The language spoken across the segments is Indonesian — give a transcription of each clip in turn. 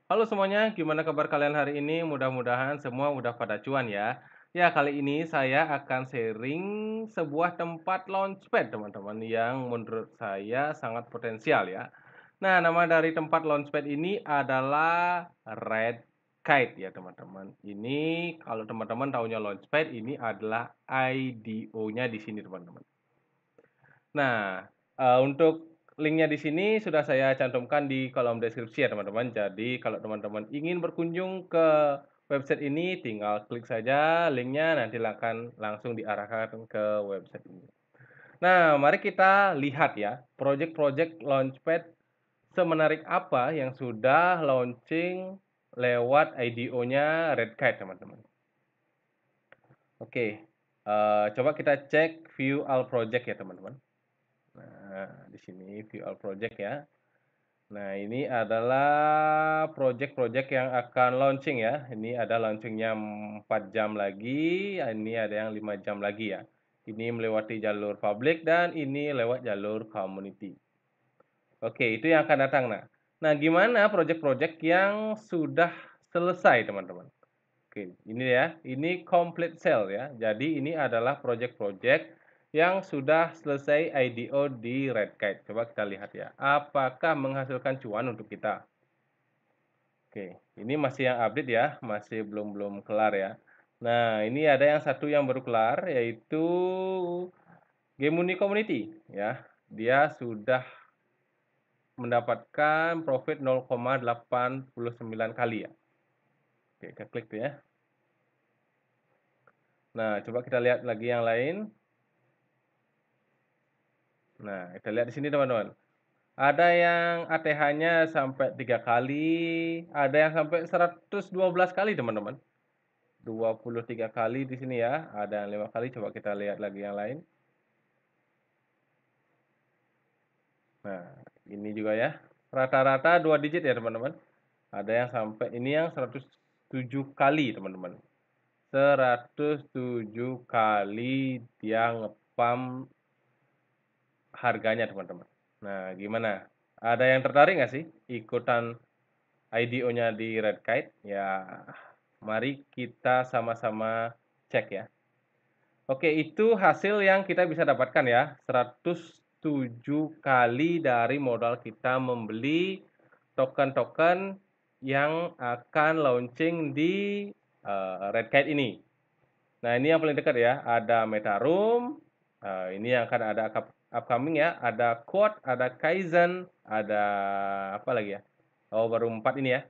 Halo semuanya, gimana kabar kalian hari ini? Mudah-mudahan semua udah pada cuan ya. Ya, kali ini saya akan sharing sebuah tempat launchpad teman-teman yang menurut saya sangat potensial ya. Nah, nama dari tempat launchpad ini adalah Red Kite ya teman-teman. Ini kalau teman-teman taunya launchpad ini adalah IDO-nya di sini teman-teman. Nah, untuk linknya di sini sudah saya cantumkan di kolom deskripsi ya teman-teman. Jadi kalau teman-teman ingin berkunjung ke website ini, tinggal klik saja linknya, nanti akan langsung diarahkan ke website ini. Nah, mari kita lihat ya, project-project Launchpad semenarik apa yang sudah launching lewat IDO-nya Red Kite teman-teman. Oke, coba kita cek view all project ya teman-teman. Nah, di sini view all project ya. Nah, ini adalah project-project yang akan launching ya. Ini ada launchingnya 4 jam lagi, ini ada yang 5 jam lagi ya. Ini melewati jalur publik dan ini lewat jalur community. Oke, itu yang akan datang. Nah, gimana project-project yang sudah selesai, teman-teman? Oke, ini ya, ini complete sale ya. Jadi ini adalah project-project yang sudah selesai IDO di Red Kite. Coba kita lihat ya, apakah menghasilkan cuan untuk kita? Oke, ini masih yang update ya, masih belum kelar ya. Nah, ini ada yang satu yang baru kelar, yaitu Gemini Community ya. Dia sudah mendapatkan profit 0,89 kali ya. Oke, kita klik tuh ya. Nah, coba kita lihat lagi yang lain. Nah, kita lihat di sini teman-teman. Ada yang ATH-nya sampai 3 kali, ada yang sampai 112 kali teman-teman. 23 kali di sini ya, ada yang 5 kali, coba kita lihat lagi yang lain. Nah, ini juga ya. Rata-rata 2 digit ya teman-teman. Ada yang sampai ini yang 107 kali teman-teman. 107 kali dia ngepam harganya teman-teman. Nah, gimana? Ada yang tertarik nggak sih ikutan IDO-nya di Red Kite? Ya, mari kita sama-sama cek ya. Oke, itu hasil yang kita bisa dapatkan ya. 107 kali dari modal kita membeli token-token yang akan launching di Red Kite ini. Nah, ini yang paling dekat ya. Ada Metaroom, ini yang akan ada upcoming ya. Ada Quad, ada Kaizen, ada apa lagi ya? Oh, baru 4 ini ya.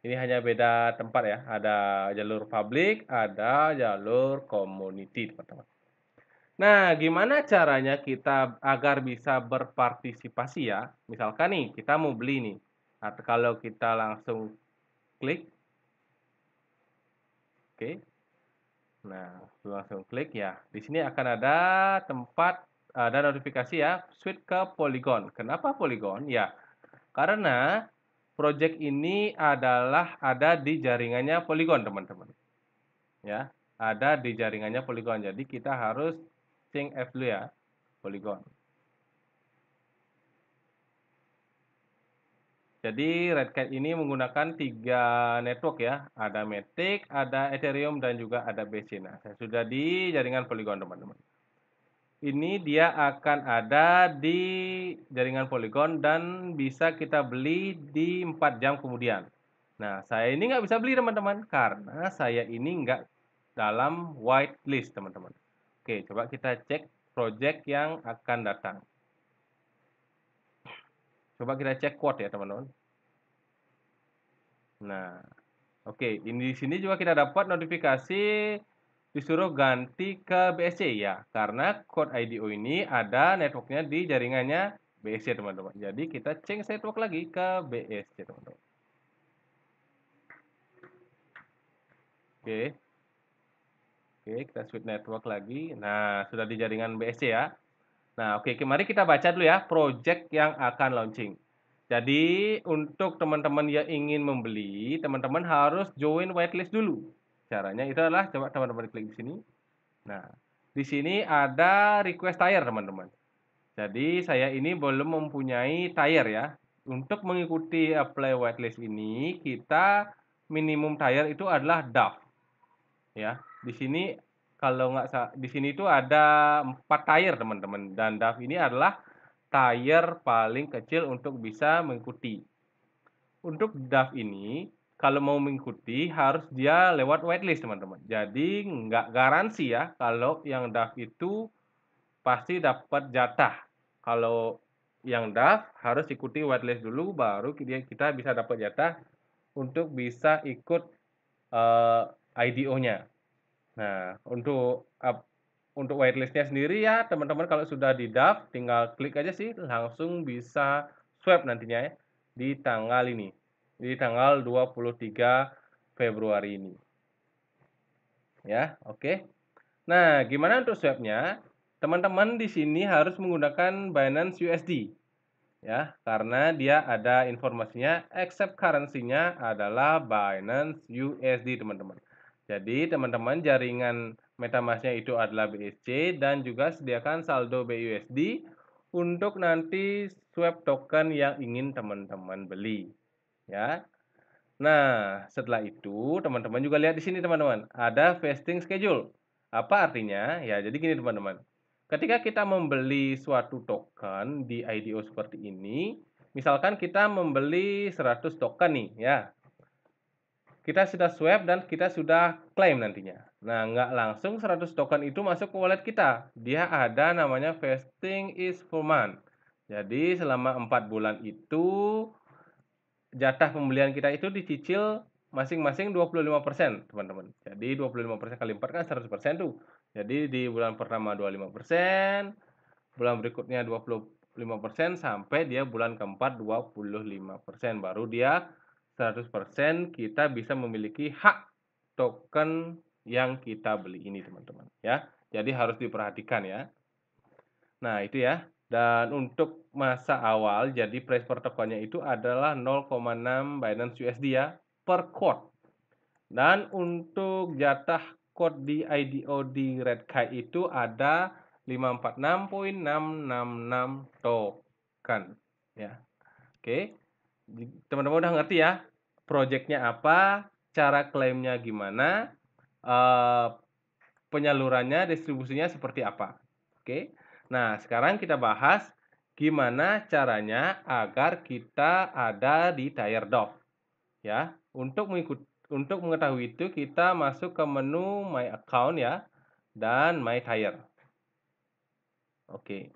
Ini hanya beda tempat ya. Ada jalur publik, ada jalur community, teman-teman. Nah, gimana caranya kita agar bisa berpartisipasi ya? Misalkan nih, kita mau beli nih. Atau kalau kita langsung klik, oke. Nah, langsung klik ya. Di sini akan ada tempat, ada notifikasi ya, switch ke Polygon. Kenapa Polygon? Ya, karena project ini adalah ada di jaringannya Polygon, teman-teman. Ya, ada di jaringannya Polygon. Jadi kita harus sync F dulu ya, Polygon. Jadi Red Cat ini menggunakan 3 network ya, ada Matic, ada Ethereum, dan juga ada BC. Nah, saya sudah di jaringan Polygon, teman-teman. Ini dia akan ada di jaringan Polygon dan bisa kita beli di 4 jam kemudian. Nah, saya ini nggak bisa beli teman-teman, karena saya ini nggak dalam whitelist teman-teman. Oke, coba kita cek project yang akan datang. Coba kita cek quote ya teman-teman. Nah, oke, ini di sini juga kita dapat notifikasi disuruh ganti ke BSC ya, karena code IDO ini ada networknya di jaringannya BSC teman-teman. Jadi kita change network lagi ke BSC teman-teman. Oke, oke, kita switch network lagi. Nah, sudah di jaringan BSC ya. Nah, oke, mari kita baca dulu ya project yang akan launching. Jadi, untuk teman-teman yang ingin membeli, teman-teman harus join whitelist dulu. Caranya itu adalah coba teman-teman klik di sini. Nah, di sini ada request tire, teman-teman. Jadi, saya ini belum mempunyai tire ya. Untuk mengikuti apply whitelist ini, kita minimum tier itu adalah DAF, ya. Di sini kalau nggak di sini itu ada 4 tier teman-teman, dan DAF ini adalah tier paling kecil untuk bisa mengikuti. Untuk DAF ini, kalau mau mengikuti harus dia lewat whitelist teman-teman. Jadi nggak garansi ya kalau yang DAF itu pasti dapat jatah. Kalau yang DAF harus ikuti whitelist dulu baru kita bisa dapat jatah untuk bisa ikut IDO-nya. Nah, untuk whitelist-nya sendiri ya teman-teman kalau sudah di DAF tinggal klik aja sih langsung bisa swap nantinya ya di tanggal ini. Di tanggal 23 Februari ini. Ya, oke. Nah, gimana untuk swap-nya? Teman-teman di sini harus menggunakan Binance USD. Ya, karena dia ada informasinya accept currency-nya adalah Binance USD, teman-teman. Jadi, teman-teman jaringan MetaMask-nya itu adalah BSC dan juga sediakan saldo BUSD untuk nanti swap token yang ingin teman-teman beli, ya. Nah, setelah itu teman-teman juga lihat di sini teman-teman, ada vesting schedule. Apa artinya? Ya, jadi gini teman-teman. Ketika kita membeli suatu token di IDO seperti ini, misalkan kita membeli 100 token nih, ya. Kita sudah swap dan kita sudah claim nantinya. Nah, nggak langsung 100 token itu masuk ke wallet kita. Dia ada namanya vesting is full month. Jadi selama 4 bulan itu jatah pembelian kita itu dicicil masing-masing 25%, teman-teman. Jadi 25% kali 4 kan 100% tuh. Jadi di bulan pertama 25%, bulan berikutnya 25% sampai dia bulan keempat 25%. Baru dia 100% kita bisa memiliki hak token yang kita beli ini, teman-teman, ya. Jadi harus diperhatikan ya. Nah, itu ya. Dan untuk masa awal, jadi price per tokennya itu adalah 0,6 Binance USD ya, per quote. Dan untuk jatah quote di IDO di Redkite itu ada 546.666 token. Ya, oke. Teman-teman udah ngerti ya, projectnya apa, cara klaimnya gimana, penyalurannya, distribusinya seperti apa. Oke. Nah, sekarang kita bahas gimana caranya agar kita ada di tier DOF. Ya, untuk mengetahui itu kita masuk ke menu My Account ya dan My Tier. Oke.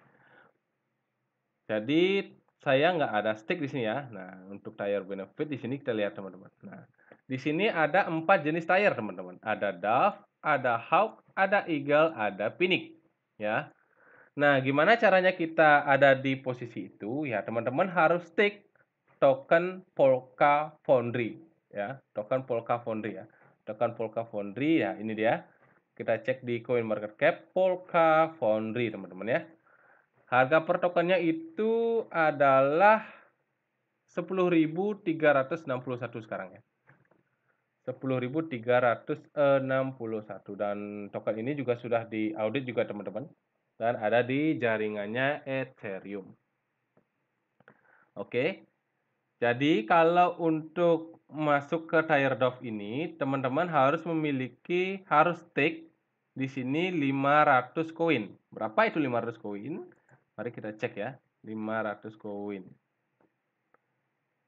Jadi saya nggak ada stake di sini ya. Nah, untuk tier benefit di sini kita lihat teman-teman. Nah, di sini ada 4 jenis tier teman-teman. Ada Dove, ada Hawk, ada Eagle, ada Phoenix. Ya. Nah, gimana caranya kita ada di posisi itu? Ya, teman-teman harus stake token Polka Foundry ya, token Polka Foundry ya. Token Polka Foundry ya, ini dia. Kita cek di CoinMarketCap Polka Foundry teman-teman ya. Harga per tokennya itu adalah 10.361 sekarang ya. 10.361 dan token ini juga sudah diaudit juga teman-teman dan ada di jaringannya Ethereum. Oke. Jadi kalau untuk masuk ke tier DOF ini teman-teman harus stake di sini 500 koin. Berapa itu 500 koin? Mari kita cek ya. 500 koin.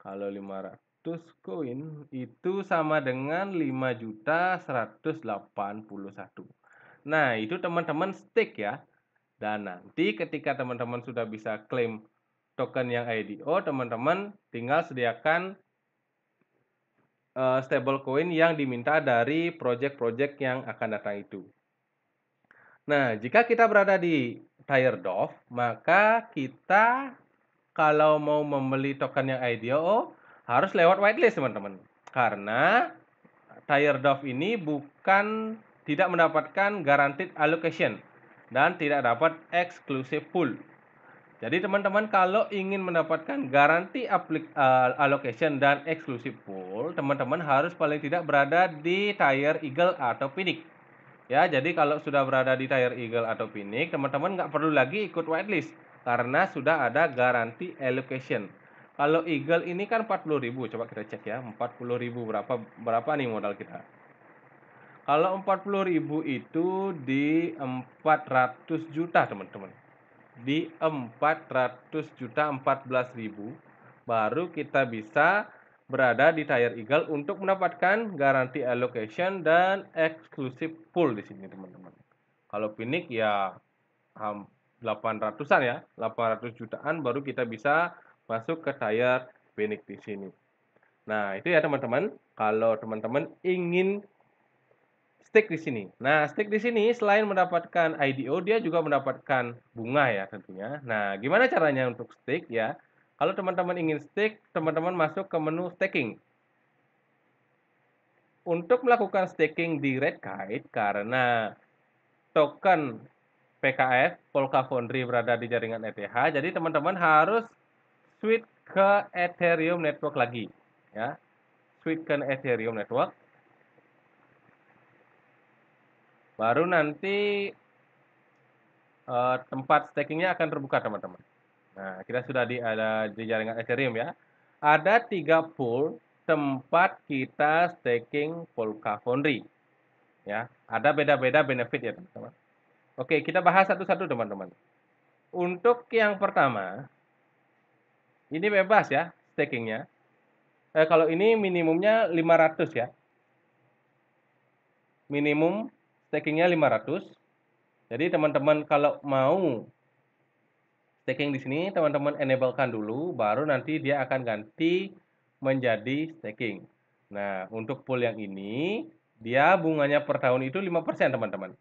Kalau 500 koin itu sama dengan 5.181. Nah, itu teman-teman stake ya. Dan nanti ketika teman-teman sudah bisa klaim token yang IDO, teman-teman tinggal sediakan stablecoin yang diminta dari project-project yang akan datang itu. Nah, jika kita berada di tier DOF, maka kita kalau mau membeli token yang IDO harus lewat whitelist teman-teman. Karena tier DOF ini tidak mendapatkan guaranteed allocation dan tidak dapat exclusive pool. Jadi teman-teman kalau ingin mendapatkan garansi allocation dan exclusive pool, teman-teman harus paling tidak berada di tier Eagle atau Phoenix. Ya, jadi kalau sudah berada di tier Eagle atau Phoenix, teman-teman nggak perlu lagi ikut whitelist karena sudah ada garansi allocation. Kalau Eagle ini kan 40.000, coba kita cek ya, 40.000 berapa nih modal kita? Kalau 40.000 itu di 400 juta, teman-teman. Di 400 juta, 14.000, baru kita bisa berada di Tiger Eagle untuk mendapatkan garansi allocation dan eksklusif pool di sini, teman-teman. Kalau Phoenix ya 800-an ya, 800 jutaan baru kita bisa masuk ke Tiger Phoenix di sini. Nah, itu ya teman-teman, kalau teman-teman ingin stake di sini. Nah, stake di sini selain mendapatkan IDO, dia juga mendapatkan bunga ya tentunya. Nah, gimana caranya untuk stake ya? Kalau teman-teman ingin stake, teman-teman masuk ke menu staking. Untuk melakukan staking di Redkite, karena token PKF, Polka Foundry berada di jaringan ETH, jadi teman-teman harus switch ke Ethereum Network lagi. Ya, switch ke Ethereum Network. Baru nanti tempat stakingnya akan terbuka, teman-teman. Nah, kita sudah ada di jaringan Ethereum ya. Ada 3 pool tempat kita staking Polka Foundry. Ya, ada beda-beda benefit ya, teman-teman. Oke, kita bahas satu-satu, teman-teman. Untuk yang pertama, ini bebas ya stakingnya. Kalau ini minimumnya 500 ya. Minimum stakingnya 500. Jadi teman-teman kalau mau staking di sini, teman-teman enablekan dulu, baru nanti dia akan ganti menjadi staking. Nah, untuk pool yang ini, dia bunganya per tahun itu 5%, teman-teman.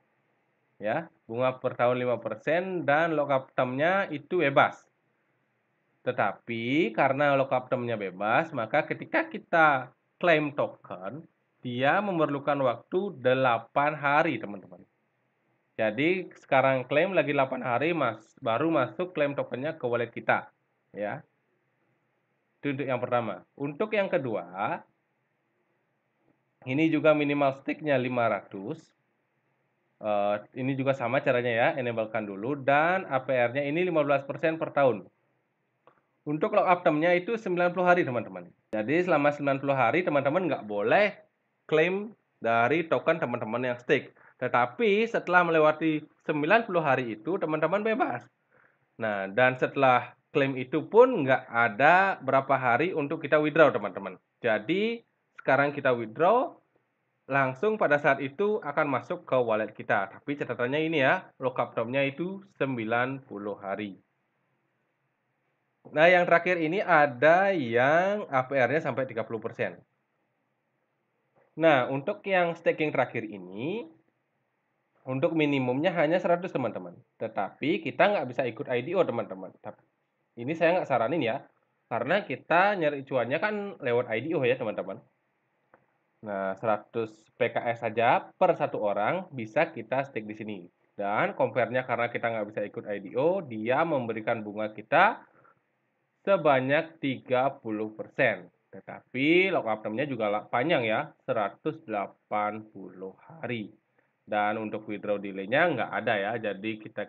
Ya, bunga per tahun 5% dan lockup term-nya itu bebas. Tetapi karena lockup term-nya bebas, maka ketika kita claim token, dia memerlukan waktu 8 hari, teman-teman. Jadi sekarang klaim lagi 8 hari baru masuk klaim tokennya ke wallet kita, ya. Itu untuk yang pertama. Untuk yang kedua, ini juga minimal stake-nya 500. Ini juga sama caranya ya, enablekan dulu dan APR-nya ini 15% per tahun. Untuk lockup term-nya itu 90 hari, teman-teman. Jadi selama 90 hari teman-teman nggak boleh klaim dari token teman-teman yang stake. Tetapi setelah melewati 90 hari itu teman-teman bebas. Nah, dan setelah klaim itu pun nggak ada berapa hari untuk kita withdraw, teman-teman. Jadi sekarang kita withdraw, langsung pada saat itu akan masuk ke wallet kita. Tapi catatannya ini ya, lockup term-nya itu 90 hari. Nah, yang terakhir ini ada yang APR-nya sampai 30%. Nah, untuk yang staking terakhir ini, untuk minimumnya hanya 100, teman-teman. Tetapi kita nggak bisa ikut IDO, teman-teman. Ini saya nggak saranin ya, karena kita nyari cuannya kan lewat IDO ya, teman-teman. Nah, 100 PKS saja per satu orang bisa kita stake di sini. Dan compare-nya karena kita nggak bisa ikut IDO, dia memberikan bunga kita sebanyak 30%. Tetapi lockup term-nya juga panjang ya, 180 hari. Dan untuk withdraw delay-nya nggak ada ya, jadi kita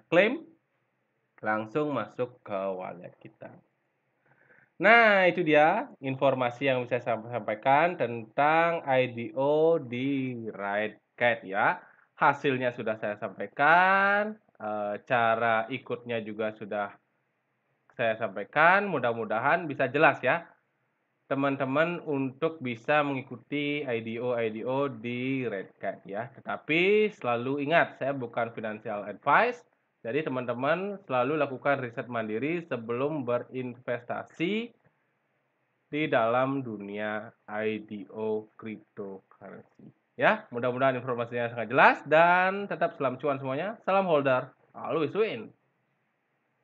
klaim langsung masuk ke wallet kita. Nah, itu dia informasi yang bisa saya sampaikan tentang IDO di Redkite ya. Hasilnya sudah saya sampaikan, cara ikutnya juga sudah saya sampaikan, mudah-mudahan bisa jelas ya teman-teman untuk bisa mengikuti IDO di Redkite ya. Tetapi selalu ingat, saya bukan financial advice, jadi teman-teman selalu lakukan riset mandiri sebelum berinvestasi di dalam dunia IDO cryptocurrency. Ya, mudah-mudahan informasinya sangat jelas dan tetap salam cuan semuanya. Salam holder, always win.